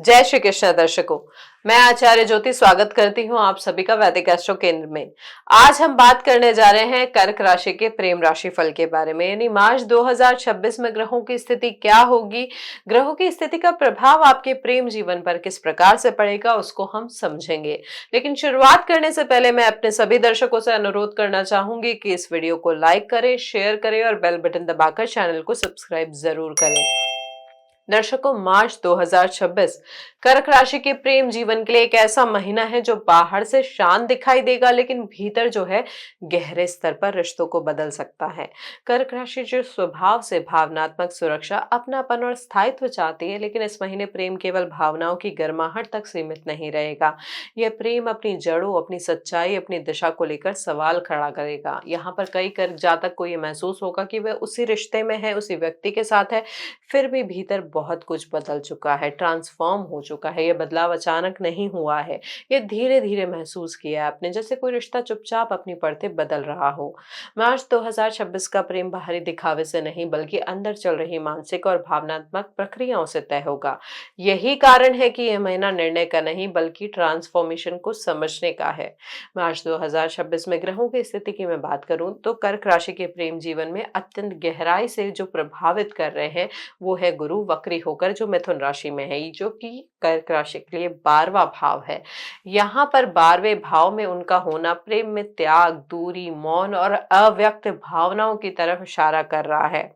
जय श्री कृष्ण दर्शकों। मैं आचार्य ज्योति स्वागत करती हूं आप सभी का वैदिक एस्ट्रो केंद्र में। आज हम बात करने जा रहे हैं कर्क राशि के प्रेम राशि फल के बारे में, यानी मार्च 2026 में ग्रहों की स्थिति क्या होगी, ग्रहों की स्थिति का प्रभाव आपके प्रेम जीवन पर किस प्रकार से पड़ेगा उसको हम समझेंगे। लेकिन शुरुआत करने से पहले मैं अपने सभी दर्शकों से अनुरोध करना चाहूंगी कि इस वीडियो को लाइक करें, शेयर करें और बेल बटन दबाकर चैनल को सब्सक्राइब जरूर करें। दर्शकों, मार्च 2026 कर्क राशि के प्रेम जीवन के लिए एक ऐसा महीना है जो बाहर से शांत दिखाई देगा, लेकिन भीतर जो है गहरे स्तर पर रिश्तों को बदल सकता है। कर्क राशि जो स्वभाव से भावनात्मक सुरक्षा, अपनापन और स्थायित्व चाहती है, लेकिन इस महीने प्रेम केवल भावनाओं की गर्माहट तक सीमित नहीं रहेगा। यह प्रेम अपनी जड़ों, अपनी सच्चाई, अपनी दिशा को लेकर सवाल खड़ा करेगा। यहाँ पर कई कर्क जातक को यह महसूस होगा कि वह उसी रिश्ते में है, उसी व्यक्ति के साथ है, फिर भी भीतर बहुत कुछ बदल चुका है, ट्रांसफॉर्म हो चुका है। यह बदलाव अचानक नहीं हुआ है, ये धीरे धीरे महसूस किया है आपने, जैसे कोई रिश्ता चुपचाप अपनी परतें बदल रहा हो। मार्च 2026 का प्रेम बाहरी दिखावे से नहीं बल्कि अंदर चल रही मानसिक और भावनात्मक प्रक्रियाओं से तय होगा। यही कारण है कि यह महीना निर्णय का नहीं बल्कि ट्रांसफॉर्मेशन को समझने का है। मार्च 2026 में ग्रहों की स्थिति की मैं बात करूं तो कर्क राशि के प्रेम जीवन में अत्यंत गहराई से जो प्रभावित कर रहे हैं वो है गुरु वक्री होकर जो मिथुन राशि में है, जो कि कर्क राशि के लिए 12वां भाव है। यहाँ पर 12वें भाव में उनका होना प्रेम में त्याग, दूरी, मौन और अव्यक्त भावनाओं की तरफ इशारा कर रहा है।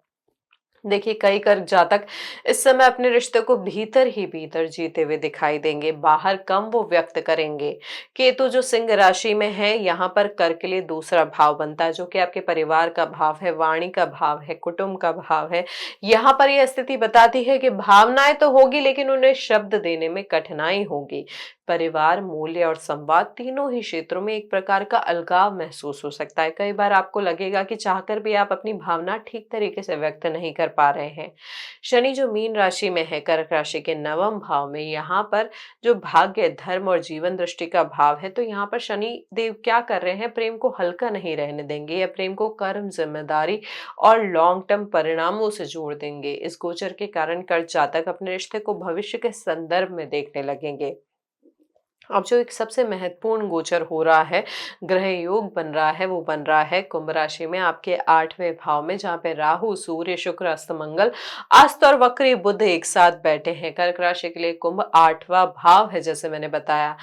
देखिए, कई कर्क जातक इस समय अपने रिश्ते को भीतर ही भीतर जीते हुए दिखाई देंगे, बाहर कम वो व्यक्त करेंगे। केतु जो सिंह राशि में है, यहाँ पर कर्क के लिए दूसरा भाव बनता है, जो कि आपके परिवार का भाव है, वाणी का भाव है, कुटुंब का भाव है। यहाँ पर यह स्थिति बताती है कि भावनाएं तो होगी लेकिन उन्हें शब्द देने में कठिनाई होगी। परिवार, मूल्य और संवाद तीनों ही क्षेत्रों में एक प्रकार का अलगाव महसूस हो सकता है। कई बार आपको लगेगा कि चाहकर भी आप अपनी भावना ठीक तरीके से व्यक्त नहीं कर पा रहे हैं। शनि जो मीन राशि में है, कर्क राशि के 9वें भाव में, यहाँ पर जो भाग्य, धर्म और जीवन दृष्टि का भाव है, तो यहाँ पर शनि देव क्या कर रहे हैं, प्रेम को हल्का नहीं रहने देंगे या प्रेम को कर्म, जिम्मेदारी और लॉन्ग टर्म परिणामों से जोड़ देंगे। इस गोचर के कारण कर्क जातक अपने रिश्ते को भविष्य के संदर्भ में देखने लगेंगे। अब जो एक सबसे महत्वपूर्ण गोचर हो रहा है, ग्रह योग बन रहा है, वो बन रहा है कुंभ राशि में आपके 8वें भाव में, जहां पे राहु, सूर्य, शुक्र, अस्त, मंगल, अस्त और वक्री बुध एक साथ बैठे हैं। कर्क राशि के लिए कुंभ 8वां भाव है। जैसे मैंने बताया,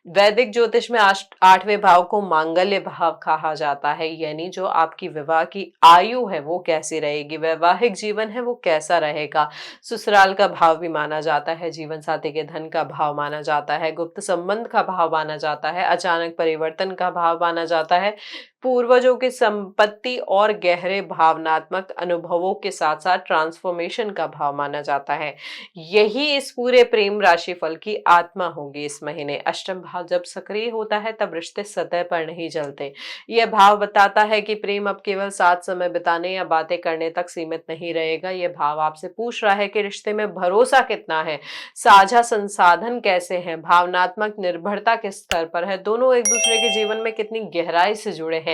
वैदिक ज्योतिष में 8वें भाव को मांगल्य भाव कहा जाता है, यानी जो आपकी विवाह की आयु है वो कैसी रहेगी, वैवाहिक जीवन है वो कैसा रहेगा। ससुराल का भाव भी माना जाता है, जीवन साथी के धन का भाव माना जाता है, गुप्त संबंध का भाव माना जाता है, अचानक परिवर्तन का भाव माना जाता है, पूर्वजों की संपत्ति और गहरे भावनात्मक अनुभवों के साथ साथ ट्रांसफॉर्मेशन का भाव माना जाता है। यही इस पूरे प्रेम राशि फल की आत्मा होगी इस महीने। अष्टम भाव जब सक्रिय होता है तब रिश्ते सतह पर नहीं जलते। यह भाव बताता है कि प्रेम अब केवल साथ समय बिताने या बातें करने तक सीमित नहीं रहेगा। यह भाव आपसे पूछ रहा है कि रिश्ते में भरोसा कितना है, साझा संसाधन कैसे हैं, भावनात्मक निर्भरता किस स्तर पर है, दोनों एक दूसरे के जीवन में कितनी गहराई से जुड़े हैं,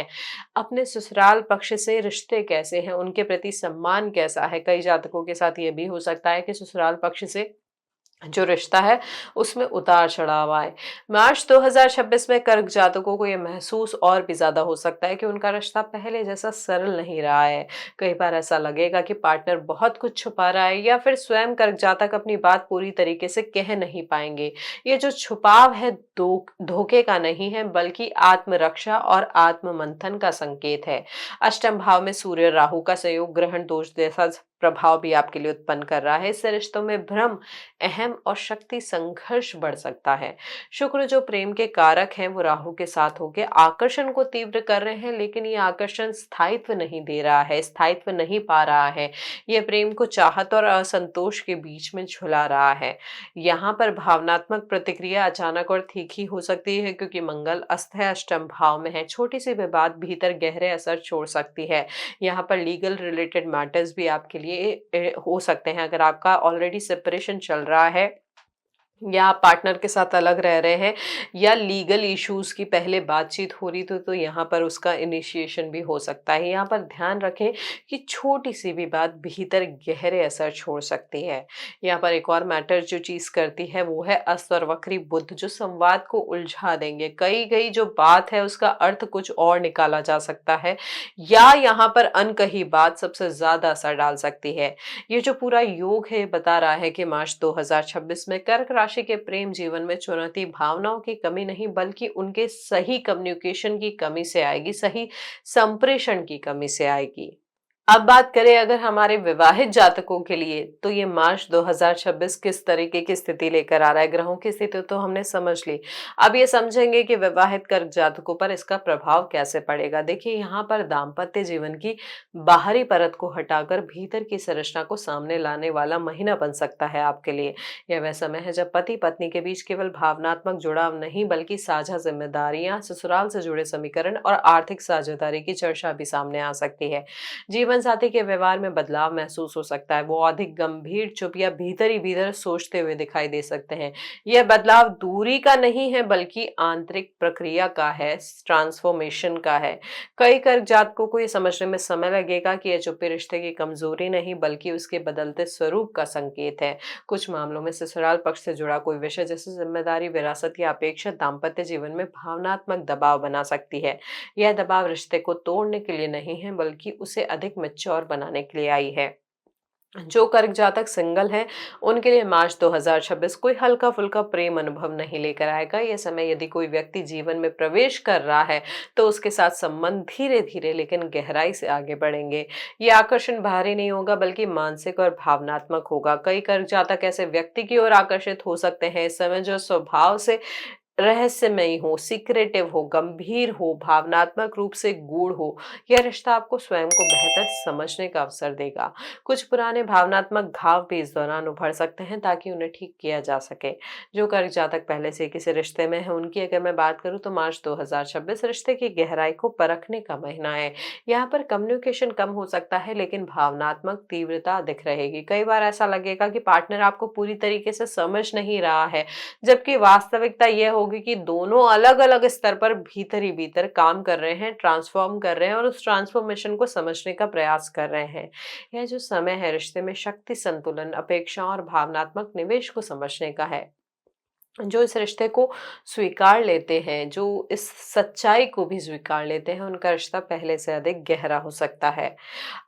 अपने ससुराल पक्ष से रिश्ते कैसे हैं, उनके प्रति सम्मान कैसा है। कई जातकों के साथ ये भी हो सकता है कि ससुराल पक्ष से जो रिश्ता है उसमें उतार चढ़ाव आए। मार्च 2026 में कर्क जातकों को यह महसूस और भी ज्यादा हो सकता है कि उनका रिश्ता पहले जैसा सरल नहीं रहा है। कई बार ऐसा लगेगा कि पार्टनर बहुत कुछ छुपा रहा है या फिर स्वयं कर्क जातक अपनी बात पूरी तरीके से कह नहीं पाएंगे। ये जो छुपाव है धोखे का नहीं है बल्कि आत्मरक्षा और आत्म मंथन का संकेत है। अष्टम भाव में सूर्य राहु का संयोग ग्रहण दोष जैसा प्रभाव भी आपके लिए उत्पन्न कर रहा है। इससे रिश्तों में भ्रम, अहम और शक्ति संघर्ष बढ़ सकता है। शुक्र जो प्रेम के कारक हैं वो राहु के साथ होकर आकर्षण को तीव्र कर रहे हैं, लेकिन ये आकर्षण स्थायित्व नहीं दे रहा है, स्थायित्व नहीं पा रहा है। यह प्रेम को चाहत और असंतोष के बीच में झुला रहा है। यहाँ पर भावनात्मक प्रतिक्रिया अचानक और तीखी हो सकती है क्योंकि मंगल अस्त है, अष्टम भाव में है। छोटी सी विवाद भीतर गहरे असर छोड़ सकती है। यहाँ पर लीगल रिलेटेड मैटर्स भी आपके लिए हो सकते हैं। अगर आपका ऑलरेडी सेपरेशन चल रहा है या आप पार्टनर के साथ अलग रह रहे हैं या लीगल इश्यूज की पहले बातचीत हो रही तो यहाँ पर उसका इनिशिएशन भी हो सकता है। यहाँ पर ध्यान रखें कि छोटी सी भी बात भीतर गहरे असर छोड़ सकती है। यहाँ पर एक और मैटर जो चीज करती है वो है अस्त और वक्री बुध, जो संवाद को उलझा देंगे। कई कई जो बात है उसका अर्थ कुछ और निकाला जा सकता है, या यहाँ पर अनकही बात सबसे ज्यादा असर डाल सकती है। ये जो पूरा योग है बता रहा है कि मार्च 2026 में कर्क राशि के प्रेम जीवन में चुनौती भावनाओं की कमी नहीं बल्कि उनके सही कम्युनिकेशन की कमी से आएगी, सही संप्रेषण की कमी से आएगी। अब बात करें अगर हमारे विवाहित जातकों के लिए, तो ये मार्च 2026 किस तरीके की स्थिति लेकर आ रहा है। ग्रहों की स्थिति तो हमने समझ ली, अब ये समझेंगे कि विवाहित कर्क जातकों पर इसका प्रभाव कैसे पड़ेगा। देखिए यहाँ पर दाम्पत्य जीवन की बाहरी परत को हटाकर भीतर की संरचना को सामने लाने वाला महीना बन सकता है आपके लिए। यह वह समय है जब पति पत्नी के बीच केवल भावनात्मक जुड़ाव नहीं बल्कि साझा जिम्मेदारियां, ससुराल से जुड़े समीकरण और आर्थिक साझेदारी की चर्चा भी सामने आ सकती है। जीवन साथी के व्यवहार में बदलाव महसूस हो सकता है, वो अधिक गंभीर, चुप या भीतर ही भीतर सोचते हुए दिखाई दे सकते हैं। यह बदलाव दूरी का नहीं है बल्कि आंतरिक प्रक्रिया का है, ट्रांसफॉर्मेशन का है। कई कर्क जातकों को यह समझने में समय लगेगा कि यह चुप्पी रिश्ते की कमजोरी नहीं बल्कि उसके बदलते स्वरूप का संकेत है। कुछ मामलों में ससुराल पक्ष से जुड़ा कोई विषय जैसे जिम्मेदारी, विरासत या अपेक्षा दाम्पत्य जीवन में भावनात्मक दबाव बना सकती है। यह दबाव रिश्ते को तोड़ने के लिए नहीं है बल्कि उसे अधिक मैच्योर बनाने के लिए आई है। जो कर्क जातक सिंगल है उनके लिए मार्च 2026 कोई हल्का फुल्का प्रेम अनुभव नहीं लेकर आएगा। यह समय यदि कोई व्यक्ति जीवन में प्रवेश कर रहा है तो उसके साथ संबंध धीरे धीरे लेकिन गहराई से आगे बढ़ेंगे। ये आकर्षण बाहरी नहीं होगा बल्कि मानसिक और भावनात्मक होगा। कई कर्क जातक ऐसे व्यक्ति की ओर आकर्षित हो सकते हैं इस समय जो स्वभाव से रहस्यमयी हो, सीक्रेटिव हो, गंभीर हो, भावनात्मक रूप से गूढ़ हो। यह रिश्ता आपको स्वयं को बेहतर समझने का अवसर देगा। कुछ पुराने भावनात्मक घाव भी इस दौरान उभर सकते हैं ताकि उन्हें ठीक किया जा सके। जो कर्क जातक पहले से किसी रिश्ते में है उनकी अगर मैं बात करूं तो मार्च 2026 रिश्ते की गहराई को परखने का महीना है। यहाँ पर कम्युनिकेशन कम हो सकता है लेकिन भावनात्मक तीव्रता दिख रहेगी। कई बार ऐसा लगेगा कि पार्टनर आपको पूरी तरीके से समझ नहीं रहा है, जबकि वास्तविकता यह होगी कि दोनों अलग अलग स्तर पर भीतर ही भीतर काम कर रहे हैं, ट्रांसफॉर्म कर रहे हैं और उस ट्रांसफॉर्मेशन को समझने का प्रयास कर रहे हैं। यह जो समय है रिश्ते में शक्ति संतुलन, अपेक्षा और भावनात्मक निवेश को समझने का है। जो इस रिश्ते को स्वीकार लेते हैं, जो इस सच्चाई को भी स्वीकार लेते हैं, उनका रिश्ता पहले से अधिक गहरा हो सकता है।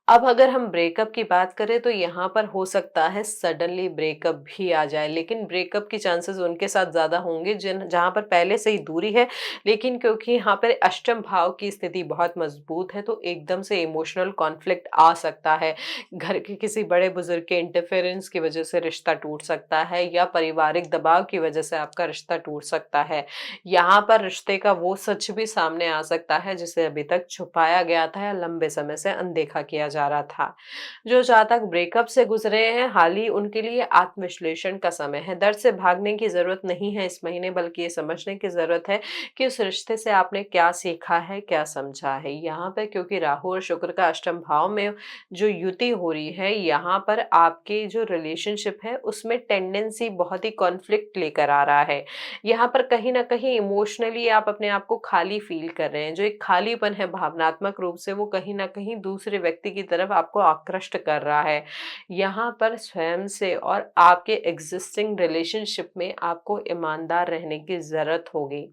अब अगर हम ब्रेकअप की बात करें तो यहाँ पर हो सकता है सडनली ब्रेकअप भी आ जाए, लेकिन ब्रेकअप की चांसेस उनके साथ ज्यादा होंगे जिन जहाँ पर पहले से ही दूरी है, लेकिन क्योंकि यहाँ पर अष्टम भाव की स्थिति बहुत मजबूत है तो एकदम से इमोशनल कॉन्फ्लिक्ट आ सकता है। घर के किसी बड़े बुजुर्ग के इंटरफेरेंस की वजह से रिश्ता टूट सकता है या पारिवारिक दबाव की वजह से आपका रिश्ता टूट सकता है। यहाँ पर रिश्ते का वो सच भी सामने आ सकता है जिसे अभी तक छुपाया गया था या लंबे समय से अनदेखा किया जा रहा था। जो जातक ब्रेकअप से गुजरे हैं हाल ही, उनके लिए आत्मविश्लेषण का समय है। दर्द से भागने की जरूरत नहीं है इस महीने, बल्कि ये समझने की जरूरत है कि उस रिश्ते से आपने क्या सीखा है, क्या समझा है। यहाँ पर क्योंकि राहु और शुक्र का अष्टम भाव में जो युति हो रही है, यहाँ पर आपके जो रिलेशनशिप है उसमें टेंडेंसी बहुत ही कॉन्फ्लिक्ट लेकर आ रहा है। यहाँ पर कहीं ना कहीं इमोशनली आप अपने आप को खाली फील कर रहे हैं। जो एक खालीपन है भावनात्मक रूप से, वो कहीं ना कहीं दूसरे व्यक्ति की तरफ आपको आकृष्ट कर रहा है। यहाँ पर स्वयं से और आपके एग्जिस्टिंग रिलेशनशिप में आपको ईमानदार रहने की जरूरत होगी।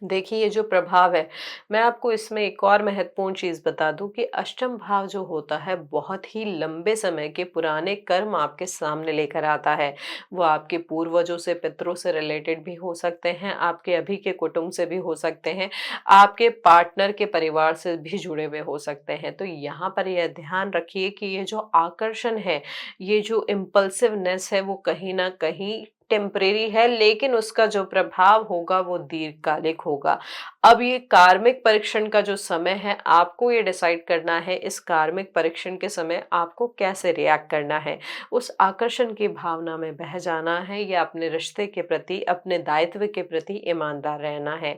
देखिए ये जो प्रभाव है, मैं आपको इसमें एक और महत्वपूर्ण चीज बता दूं कि अष्टम भाव जो होता है बहुत ही लंबे समय के पुराने कर्म आपके सामने लेकर आता है। वो आपके पूर्वजों से, पितरों से रिलेटेड भी हो सकते हैं, आपके अभी के कुटुंब से भी हो सकते हैं, आपके पार्टनर के परिवार से भी जुड़े हुए हो सकते हैं। तो यहाँ पर यह ध्यान रखिए कि ये जो आकर्षण है, ये जो इम्पल्सिवनेस है, वो कहीं ना कहीं टेम्परेरी है, लेकिन उसका जो प्रभाव होगा वो दीर्घकालिक होगा। अब ये कार्मिक परीक्षण का जो समय है, आपको ये डिसाइड करना है इस कार्मिक परीक्षण के समय आपको कैसे रिएक्ट करना है। उस आकर्षण की भावना में बह जाना है या अपने रिश्ते के प्रति, अपने दायित्व के प्रति ईमानदार रहना है।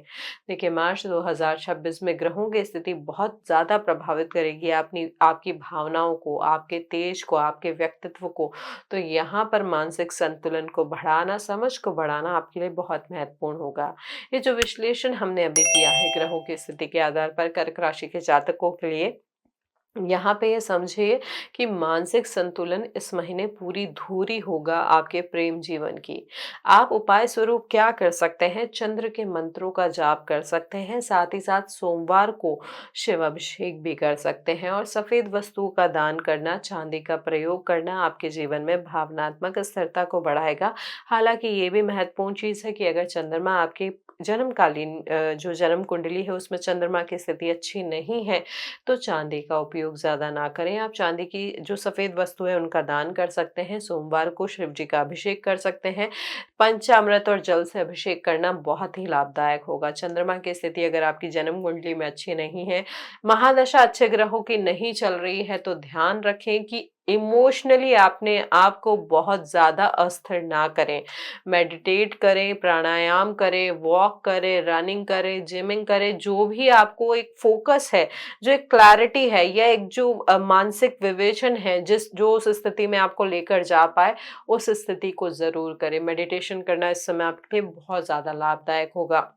देखिए मार्च 2026 में ग्रहों की स्थिति बहुत ज्यादा प्रभावित करेगी अपनी आपकी भावनाओं को, आपके तेज को, आपके व्यक्तित्व को। तो यहाँ पर मानसिक संतुलन को बढ़ाने बढ़ाना, समझ को बढ़ाना आपके लिए बहुत महत्वपूर्ण होगा। ये जो विश्लेषण हमने अभी किया है ग्रहों की स्थिति के आधार पर कर्क राशि के जातकों के लिए, यहाँ पे ये समझिए कि मानसिक संतुलन इस महीने पूरी धूरी होगा आपके प्रेम जीवन की। आप उपाय स्वरूप क्या कर सकते हैं? चंद्र के मंत्रों का जाप कर सकते हैं, साथ ही साथ सोमवार को शिव अभिषेक भी कर सकते हैं और सफेद वस्तुओं का दान करना, चांदी का प्रयोग करना आपके जीवन में भावनात्मक स्थिरता को बढ़ाएगा। हालांकि ये भी महत्वपूर्ण चीज है कि अगर चंद्रमा आपके जन्मकालीन जो जन्म कुंडली है उसमें चंद्रमा की स्थिति अच्छी नहीं है, तो चांदी का उपयोग ज़्यादा ना करें। आप चांदी की जो सफ़ेद वस्तु है उनका दान कर सकते हैं। सोमवार को शिव जी का अभिषेक कर सकते हैं। पंचामृत और जल से अभिषेक करना बहुत ही लाभदायक होगा। चंद्रमा की स्थिति अगर आपकी जन्म कुंडली में अच्छी नहीं है, महादशा अच्छे ग्रहों की नहीं चल रही है, तो ध्यान रखें कि इमोशनली आपने आपको बहुत ज़्यादा अस्थिर ना करें। मेडिटेट करें, प्राणायाम करें, वॉक करें, रनिंग करें, जिमिंग करें, जो भी आपको एक फोकस है, जो एक क्लैरिटी है या एक जो मानसिक विवेचन है जो उस स्थिति में आपको लेकर जा पाए, उस स्थिति को ज़रूर करें। मेडिटेशन करना इस समय आपके लिए बहुत ज़्यादा लाभदायक होगा।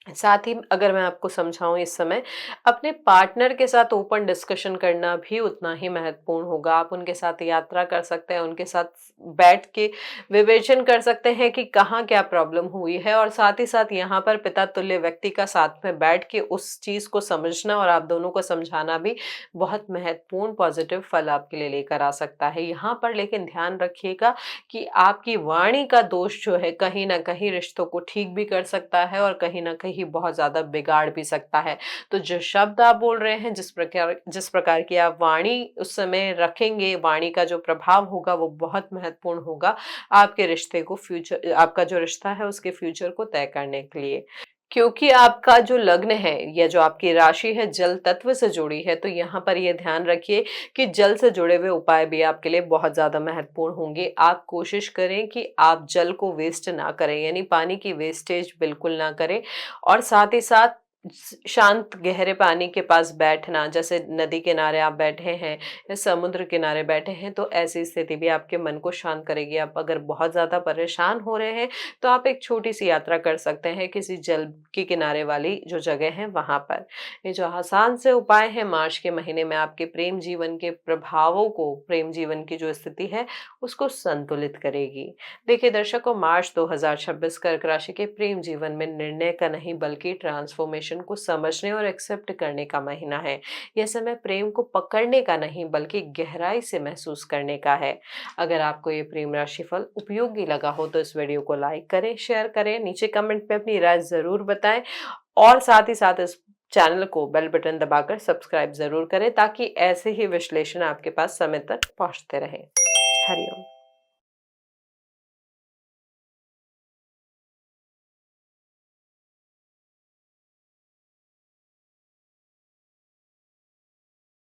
साथ ही अगर मैं आपको समझाऊं, इस समय अपने पार्टनर के साथ ओपन डिस्कशन करना भी उतना ही महत्वपूर्ण होगा। आप उनके साथ यात्रा कर सकते हैं, उनके साथ बैठ के विवेचन कर सकते हैं कि कहाँ क्या प्रॉब्लम हुई है, और साथ ही साथ यहाँ पर पिता तुल्य व्यक्ति का साथ में बैठ के उस चीज को समझना और आप दोनों को समझाना भी बहुत महत्वपूर्ण पॉजिटिव फल आपके लिए लेकर आ सकता है। यहाँ पर लेकिन ध्यान रखिएगा कि आपकी वाणी का दोष जो है कहीं ना कहीं रिश्तों को ठीक भी कर सकता है और कहीं ना कहीं बहुत ज्यादा बिगाड़ भी सकता है। तो जो शब्द आप बोल रहे हैं, जिस प्रकार की आप वाणी उस समय रखेंगे, वाणी का जो प्रभाव होगा वो बहुत महत्वपूर्ण होगा आपके रिश्ते को, फ्यूचर आपका जो रिश्ता है उसके फ्यूचर को तय करने के लिए। क्योंकि आपका जो लग्न है या जो आपकी राशि है जल तत्व से जुड़ी है, तो यहाँ पर ये ध्यान रखिए कि जल से जुड़े हुए उपाय भी आपके लिए बहुत ज्यादा महत्वपूर्ण होंगे। आप कोशिश करें कि आप जल को वेस्ट ना करें, यानी पानी की वेस्टेज बिल्कुल ना करें। और साथ ही साथ शांत गहरे पानी के पास बैठना, जैसे नदी किनारे आप बैठे हैं या समुद्र किनारे बैठे हैं, तो ऐसी स्थिति भी आपके मन को शांत करेगी। आप अगर बहुत ज्यादा परेशान हो रहे हैं तो आप एक छोटी सी यात्रा कर सकते हैं किसी जल के किनारे वाली जो जगह है वहां पर। ये जो आसान से उपाय है मार्च के महीने में आपके प्रेम जीवन के प्रभावों को, प्रेम जीवन की जो स्थिति है उसको संतुलित करेगी। देखिए दर्शकों, मार्च 2026 कर्क राशि के प्रेम जीवन में निर्णय का नहीं बल्कि ट्रांसफॉर्मेशन को समझने और एक्सेप्ट करने का महीना है। यह समय प्रेम को पकड़ने का नहीं बल्कि गहराई से महसूस करने का है। अगर आपको ये प्रेम राशि फल उपयोगी लगा हो तो इस वीडियो को लाइक करें, शेयर करें, नीचे कमेंट में अपनी राय जरूर बताएं और साथ ही साथ इस चैनल को बेल बटन दबाकर सब्सक्राइब जरूर करें ताकि ऐसे ही विश्लेषण आपके पास समय तक पहुंचते रहे। हरिओम।